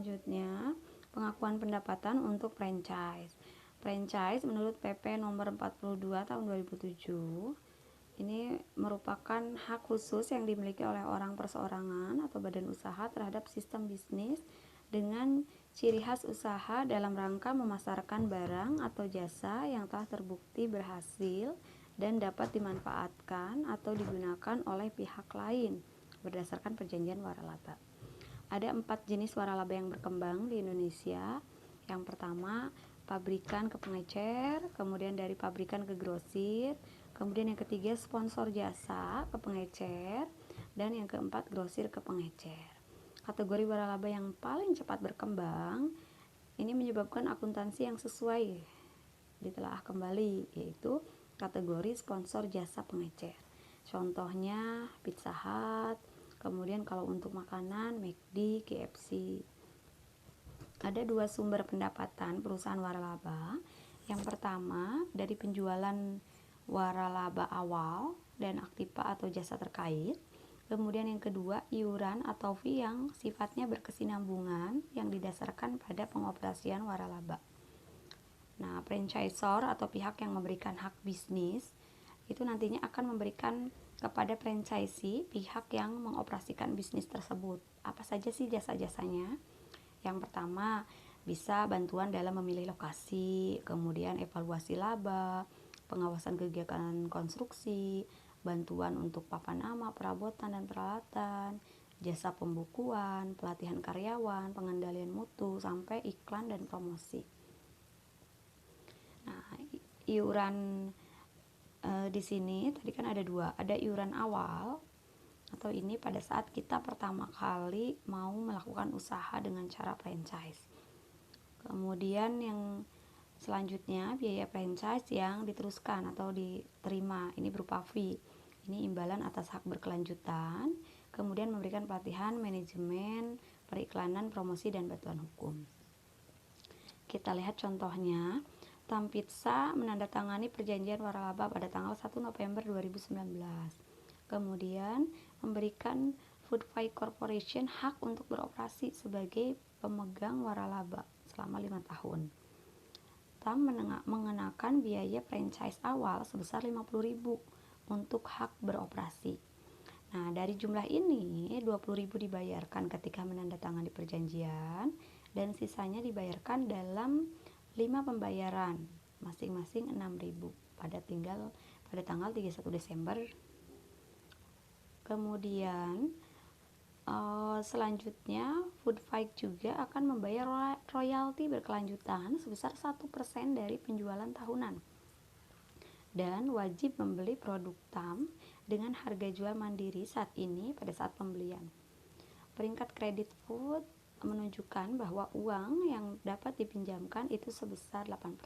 selanjutnya, pengakuan pendapatan untuk franchise. Franchise menurut PP nomor 42 tahun 2007 ini merupakan hak khusus yang dimiliki oleh orang perseorangan atau badan usaha terhadap sistem bisnis dengan ciri khas usaha dalam rangka memasarkan barang atau jasa yang telah terbukti berhasil dan dapat dimanfaatkan atau digunakan oleh pihak lain berdasarkan perjanjian waralaba. Ada 4 jenis waralaba yang berkembang di Indonesia. Yang pertama, pabrikan ke pengecer, kemudian dari pabrikan ke grosir, kemudian yang ketiga sponsor jasa ke pengecer, dan yang keempat grosir ke pengecer. Kategori waralaba yang paling cepat berkembang ini menyebabkan akuntansi yang sesuai ditelaah kembali, yaitu kategori sponsor jasa pengecer. Contohnya Pizza Hut, kemudian kalau untuk makanan McD, KFC. Ada 2 sumber pendapatan perusahaan waralaba. Yang pertama dari penjualan waralaba awal dan aktiva atau jasa terkait. Kemudian yang kedua, iuran atau fee yang sifatnya berkesinambungan yang didasarkan pada pengoperasian waralaba. Nah, franchisor atau pihak yang memberikan hak bisnis itu nantinya akan memberikan kepada franchisee pihak yang mengoperasikan bisnis tersebut. Apa saja sih jasa-jasanya? Yang pertama, bisa bantuan dalam memilih lokasi, kemudian evaluasi laba, pengawasan kegiatan konstruksi, bantuan untuk papan nama, perabotan dan peralatan, jasa pembukuan, pelatihan karyawan, pengendalian mutu, sampai iklan dan promosi. Nah, iuran di sini tadi kan ada 2, ada iuran awal atau ini pada saat kita pertama kali mau melakukan usaha dengan cara franchise. Kemudian yang selanjutnya biaya franchise yang diteruskan atau diterima, ini berupa fee. Ini imbalan atas hak berkelanjutan, kemudian memberikan pelatihan, manajemen, periklanan, promosi, dan bantuan hukum. Kita lihat contohnya. Tam Pizza menandatangani perjanjian waralaba pada tanggal 1 November 2019. Kemudian memberikan Food Fight Corporation hak untuk beroperasi sebagai pemegang waralaba selama 5 tahun. Tam mengenakan biaya franchise awal sebesar 50.000 untuk hak beroperasi. Nah, dari jumlah ini 20.000 dibayarkan ketika menandatangani perjanjian dan sisanya dibayarkan dalam 5 pembayaran, masing-masing 6.000 pada tanggal 31 Desember. Kemudian selanjutnya Food Fight juga akan membayar royalti berkelanjutan sebesar 1% dari penjualan tahunan dan wajib membeli produk Tam dengan harga jual mandiri saat ini pada saat pembelian. Peringkat kredit Food menunjukkan bahwa uang yang dapat dipinjamkan itu sebesar 8%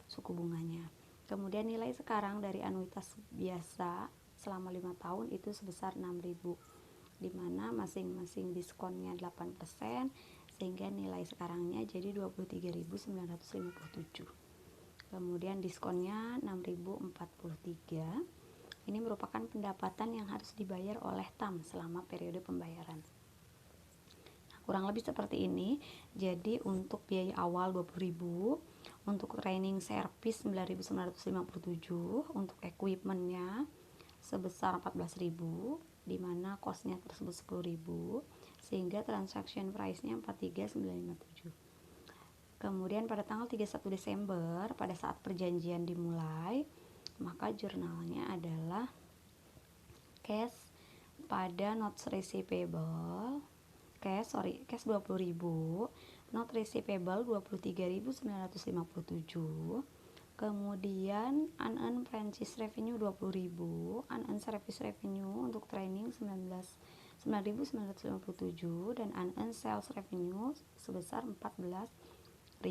suku bunganya. Kemudian nilai sekarang dari anuitas biasa selama 5 tahun itu sebesar 6.000, di mana masing-masing diskonnya 8%, sehingga nilai sekarangnya jadi 23.957. Kemudian diskonnya 6.043. Ini merupakan pendapatan yang harus dibayar oleh Tam selama periode pembayaran. Kurang lebih seperti ini. Jadi untuk biaya awal 20.000, untuk training service 9.957, untuk equipmentnya sebesar 14.000, di mana costnya tersebut 10.000, sehingga transaction price-nya 43.957. Kemudian pada tanggal 31 Desember pada saat perjanjian dimulai, maka jurnalnya adalah cash pada notes receivable, cash 20.000, note receivable 23.957, kemudian unearned franchise revenue 20.000, unearned service revenue untuk training 9.957, dan unearned sales revenue sebesar 14.000.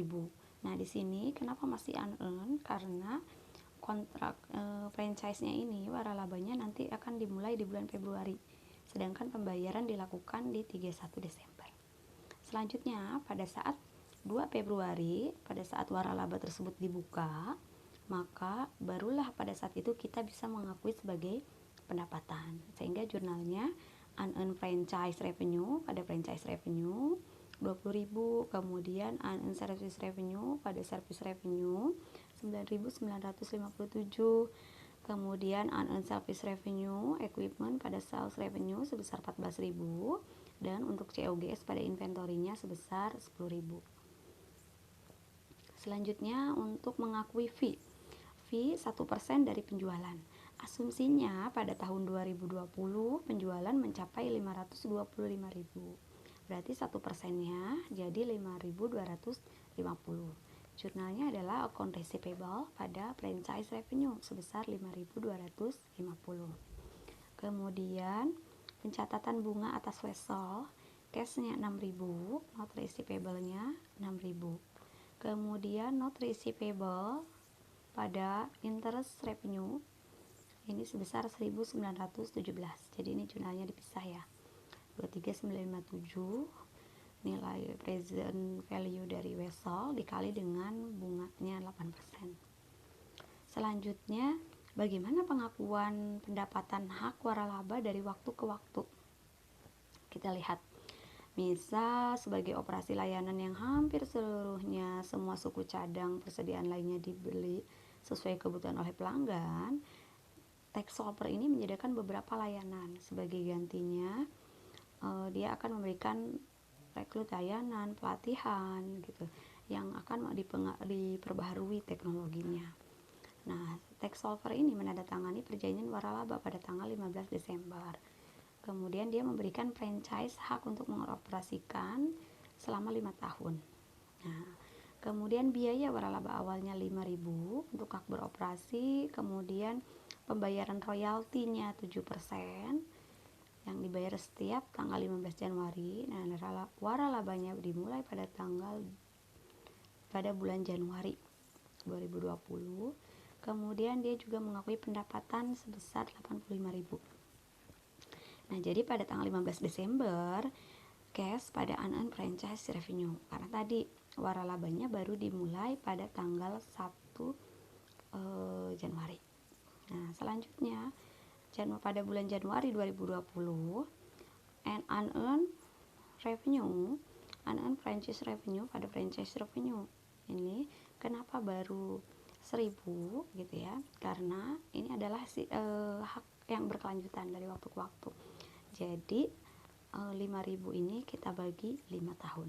Nah, di sini kenapa masih unearned? Karena kontrak franchise-nya ini waralabanya nanti akan dimulai di bulan Februari, sedangkan pembayaran dilakukan di 31 Desember. Selanjutnya pada saat 2 Februari, pada saat waralaba tersebut dibuka, maka barulah pada saat itu kita bisa mengakui sebagai pendapatan, sehingga jurnalnya unearned franchise revenue pada franchise revenue, 20.000. Kemudian unearned service revenue, pada service revenue 9.957. Kemudian unearned service revenue equipment pada sales revenue sebesar 14.000, dan untuk COGS pada inventorinya sebesar 10.000. Selanjutnya untuk mengakui fee 1% dari penjualan. Asumsinya pada tahun 2020 penjualan mencapai 525.000. Berarti 1%-nya jadi 5.250. Jurnalnya adalah account receivable pada franchise revenue sebesar 5.250. Kemudian pencatatan bunga atas wesel, cash-nya 6.000, not receivable-nya 6.000. Kemudian not receivable pada interest revenue ini sebesar 1.917. Jadi ini jurnalnya dipisah ya. 23957 nilai present value dari wesel dikali dengan bunganya 8%. Selanjutnya, bagaimana pengakuan pendapatan hak waralaba dari waktu ke waktu? Kita lihat. Misal sebagai operasi layanan yang hampir seluruhnya semua suku cadang persediaan lainnya dibeli sesuai kebutuhan oleh pelanggan, tax solver ini menyediakan beberapa layanan. Sebagai gantinya, dia akan memberikan rekrut layanan, pelatihan gitu, yang akan diperbaharui teknologinya. Nah, tax solver ini menandatangani perjanjian waralaba pada tanggal 15 Desember. Kemudian dia memberikan franchise hak untuk mengoperasikan selama 5 tahun. Nah, kemudian biaya waralaba awalnya 5.000 untuk hak beroperasi, kemudian pembayaran royaltinya 7% yang dibayar setiap tanggal 15 Januari. Nah, waralabanya dimulai pada bulan Januari 2020. Kemudian dia juga mengakui pendapatan sebesar 85.000. Nah, jadi pada tanggal 15 Desember cash pada unearned franchise revenue, karena tadi waralabanya baru dimulai pada tanggal 1 Januari. Nah, selanjutnya pada bulan Januari 2020 and unearned revenue, unearned franchise revenue pada franchise revenue ini kenapa baru 1.000 gitu ya, karena ini adalah hak yang berkelanjutan dari waktu ke waktu. Jadi 5.000 ini kita bagi 5 tahun.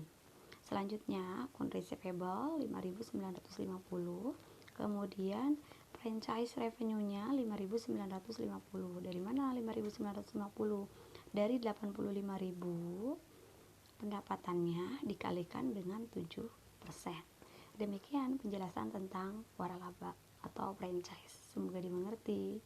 Selanjutnya account receivable 5.950. Kemudian franchise revenue-nya 5.950. Dari mana 5.950? Dari 85.000 pendapatannya dikalikan dengan 7%. Demikian penjelasan tentang waralaba atau franchise. Semoga dimengerti.